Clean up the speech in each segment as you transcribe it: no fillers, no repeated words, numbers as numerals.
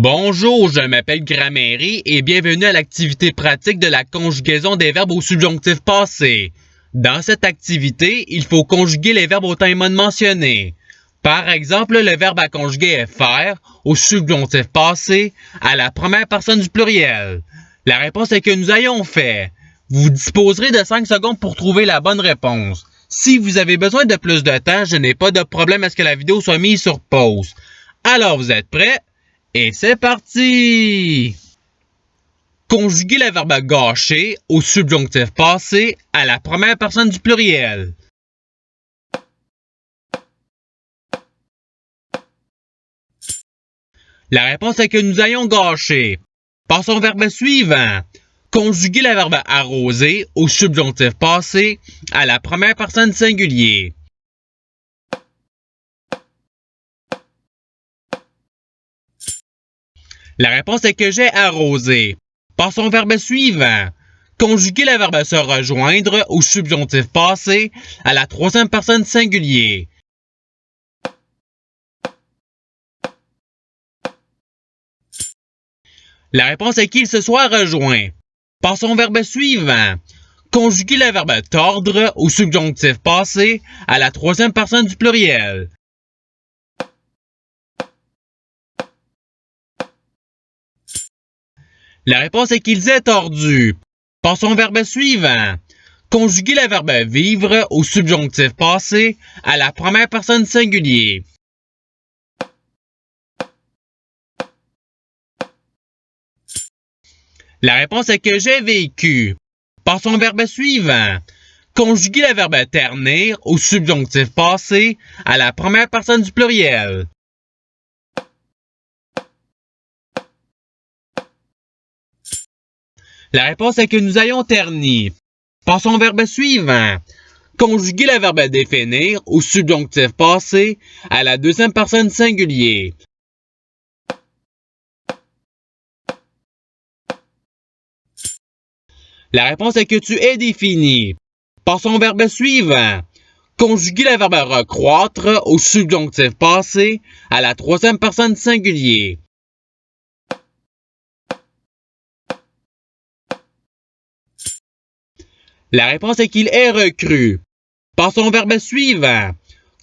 Bonjour, je m'appelle Gramairie et bienvenue à l'activité pratique de la conjugaison des verbes au subjonctif passé. Dans cette activité, il faut conjuguer les verbes au temps et mode mentionnés. Par exemple, le verbe à conjuguer est faire au subjonctif passé à la première personne du pluriel. La réponse est que nous ayons fait. Vous disposerez de 5 secondes pour trouver la bonne réponse. Si vous avez besoin de plus de temps, je n'ai pas de problème à ce que la vidéo soit mise sur pause. Alors, vous êtes prêts? Et c'est parti! Conjuguer le verbe gâcher au subjonctif passé à la première personne du pluriel. La réponse est que nous ayons gâché. Passons au verbe suivant. Conjuguer le verbe arroser au subjonctif passé à la première personne singulier. La réponse est que j'ai arrosé. Passons au verbe suivant. Conjuguer le verbe se rejoindre au subjonctif passé à la troisième personne singulier. La réponse est qu'il se soit rejoint. Passons au verbe suivant. Conjuguer le verbe tordre au subjonctif passé à la troisième personne du pluriel. La réponse est qu'ils aient tordu. Passons au verbe suivant. Conjuguer le verbe vivre au subjonctif passé à la première personne singulier. La réponse est que j'ai vécu. Passons au verbe suivant. Conjuguer le verbe ternir au subjonctif passé à la première personne du pluriel. La réponse est que nous ayons terni. Passons au verbe suivant. Conjuguer le verbe définir au subjonctif passé à la deuxième personne singulier. La réponse est que tu es défini. Passons au verbe suivant. Conjuguer le verbe recroître au subjonctif passé à la troisième personne singulier. La réponse est qu'il est recru. Passons au verbe suivant.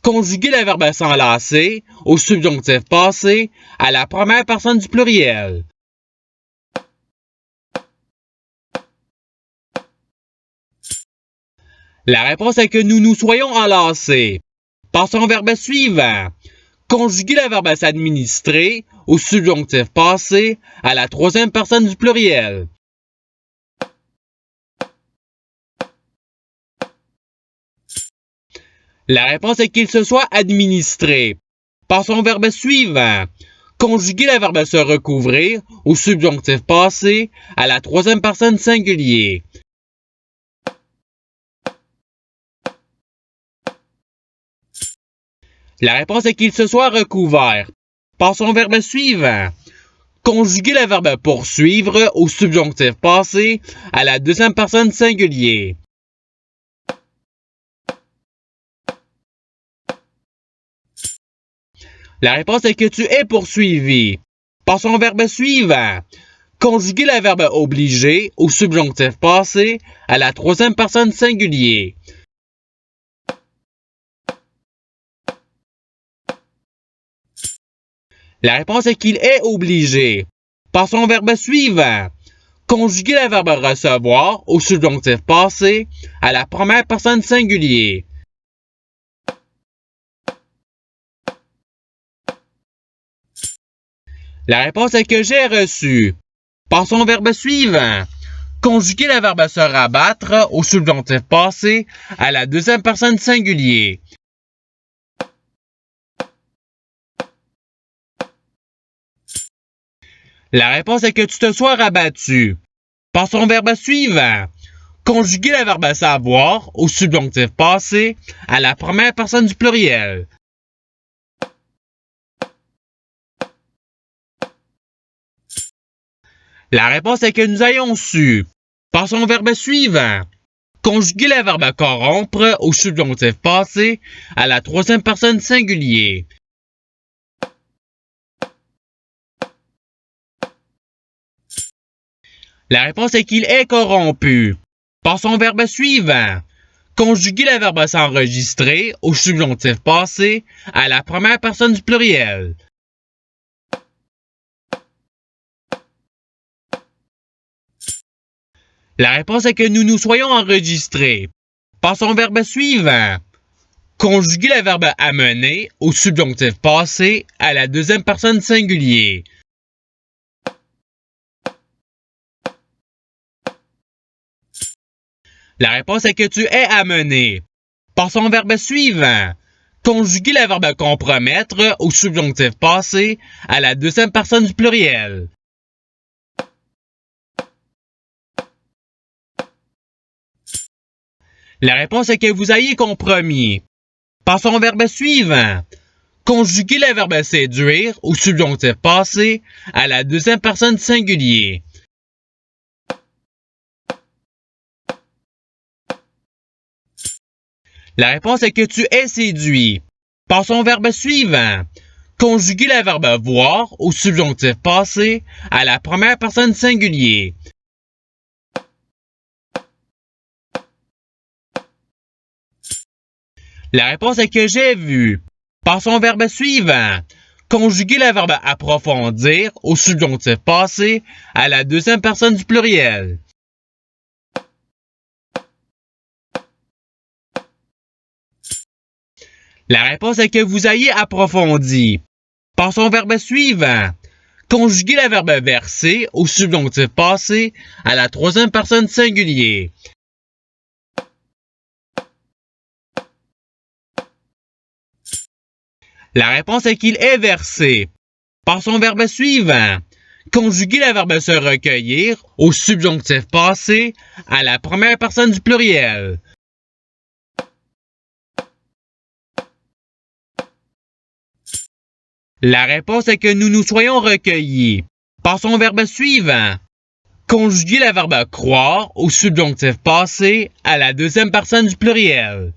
Conjuguer le verbe s'enlacer au subjonctif passé à la première personne du pluriel. La réponse est que nous nous soyons enlacés. Passons au verbe suivant. Conjuguer le verbe s'administrer au subjonctif passé à la troisième personne du pluriel. La réponse est qu'il se soit administré. Passons au verbe suivant. Conjuguer le verbe se recouvrir au subjonctif passé à la troisième personne singulier. La réponse est qu'il se soit recouvert. Passons au verbe suivant. Conjuguer le verbe poursuivre au subjonctif passé à la deuxième personne singulier. La réponse est que tu es poursuivi. Passons au verbe suivant. Conjuguer le verbe obliger au subjonctif passé à la troisième personne singulier. La réponse est qu'il est obligé. Passons au verbe suivant. Conjuguer le verbe recevoir au subjonctif passé à la première personne singulier. La réponse est que j'ai reçu. Passons au verbe suivant. Conjuguer le verbe se rabattre au subjonctif passé à la deuxième personne singulier. La réponse est que tu te sois rabattu. Passons au verbe suivant. Conjuguer le verbe savoir au subjonctif passé à la première personne du pluriel. La réponse est que nous ayons su. Passons au verbe suivant. Conjuguer le verbe corrompre au subjonctif passé à la troisième personne singulier. La réponse est qu'il est corrompu. Par son verbe suivant. Conjuguer le verbe s'enregistrer au subjonctif passé à la première personne du pluriel. La réponse est que nous nous soyons enregistrés. Par son verbe suivant. Conjuguer le verbe amener au subjonctif passé à la deuxième personne singulier. La réponse est que tu es amené. Par son verbe suivant. Conjuguer le verbe compromettre au subjonctif passé à la deuxième personne du pluriel. La réponse est que vous ayez compromis. Par son verbe suivant. Conjuguer le verbe séduire au subjonctif passé à la deuxième personne singulier. La réponse est que tu es séduit. Par son verbe suivant. Conjuguer le verbe voir au subjonctif passé à la première personne singulier. La réponse est que j'ai vu. Par son verbe suivant. Conjuguer le verbe approfondir au subjonctif passé à la deuxième personne du pluriel. La réponse est que vous ayez approfondi. Par son verbe suivant. Conjuguer le verbe verser au subjonctif passé à la troisième personne singulier. La réponse est qu'il est versé. Par son verbe suivant. Conjuguer le verbe se recueillir au subjonctif passé à la première personne du pluriel. La réponse est que nous nous soyons recueillis. Par son verbe suivant. Conjuguer le verbe croire au subjonctif passé à la deuxième personne du pluriel.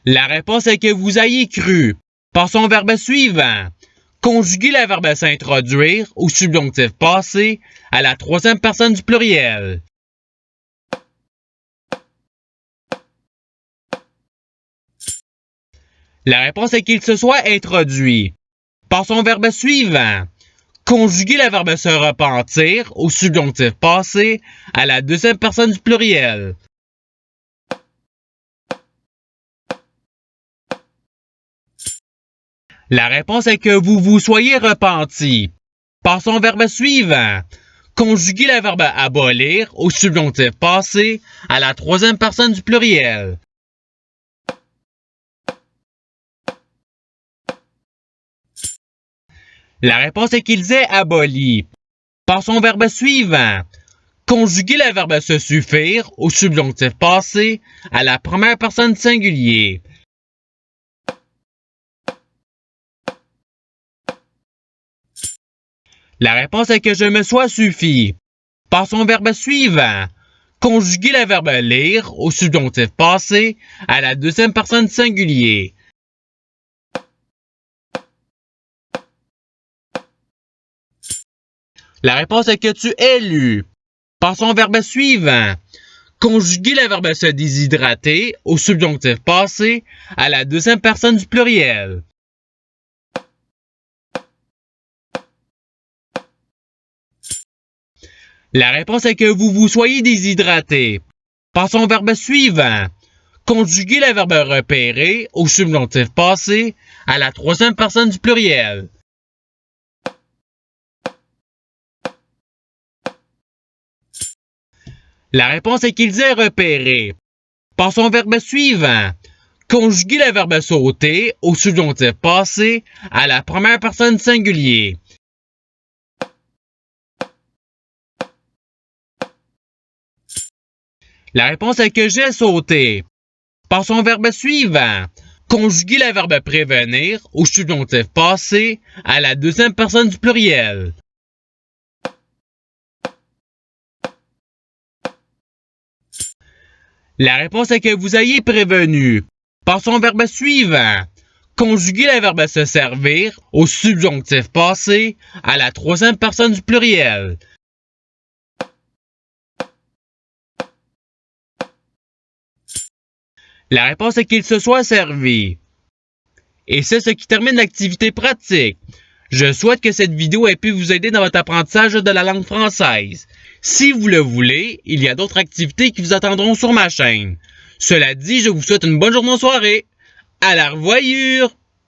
La réponse est que vous ayez cru. Par son verbe suivant. Conjuguer le verbe s'introduire au subjonctif passé à la troisième personne du pluriel. La réponse est qu'il se soit introduit. Par son verbe suivant. Conjuguer le verbe se repentir au subjonctif passé à la deuxième personne du pluriel. La réponse est que vous vous soyez repenti. Par son verbe suivant. Conjuguer le verbe abolir au subjonctif passé à la troisième personne du pluriel. La réponse est qu'ils aient aboli. Par son verbe suivant. Conjuguer le verbe se suffire au subjonctif passé à la première personne singulier. La réponse est que je me sois suffi. Par son verbe suivant. Conjuguer le verbe lire au subjonctif passé à la deuxième personne singulier. La réponse est que tu es lu. Par son verbe suivant. Conjuguer le verbe se déshydrater au subjonctif passé à la deuxième personne du pluriel. La réponse est que vous vous soyez déshydraté. Par son verbe suivant. Conjuguer le verbe repérer au subjonctif passé à la troisième personne du pluriel. La réponse est qu'ils aient repéré. Par son verbe suivant. Conjuguer le verbe sauter au subjonctif passé à la première personne singulier. La réponse est que j'ai sauté. Par son verbe suivant. Conjuguer le verbe prévenir au subjonctif passé à la deuxième personne du pluriel. La réponse est que vous ayez prévenu. Par son verbe suivant. Conjuguer le verbe se servir au subjonctif passé à la troisième personne du pluriel. La réponse est qu'il se soit servi. Et c'est ce qui termine l'activité pratique. Je souhaite que cette vidéo ait pu vous aider dans votre apprentissage de la langue française. Si vous le voulez, il y a d'autres activités qui vous attendront sur ma chaîne. Cela dit, je vous souhaite une bonne journée ou soirée. À la revoyure!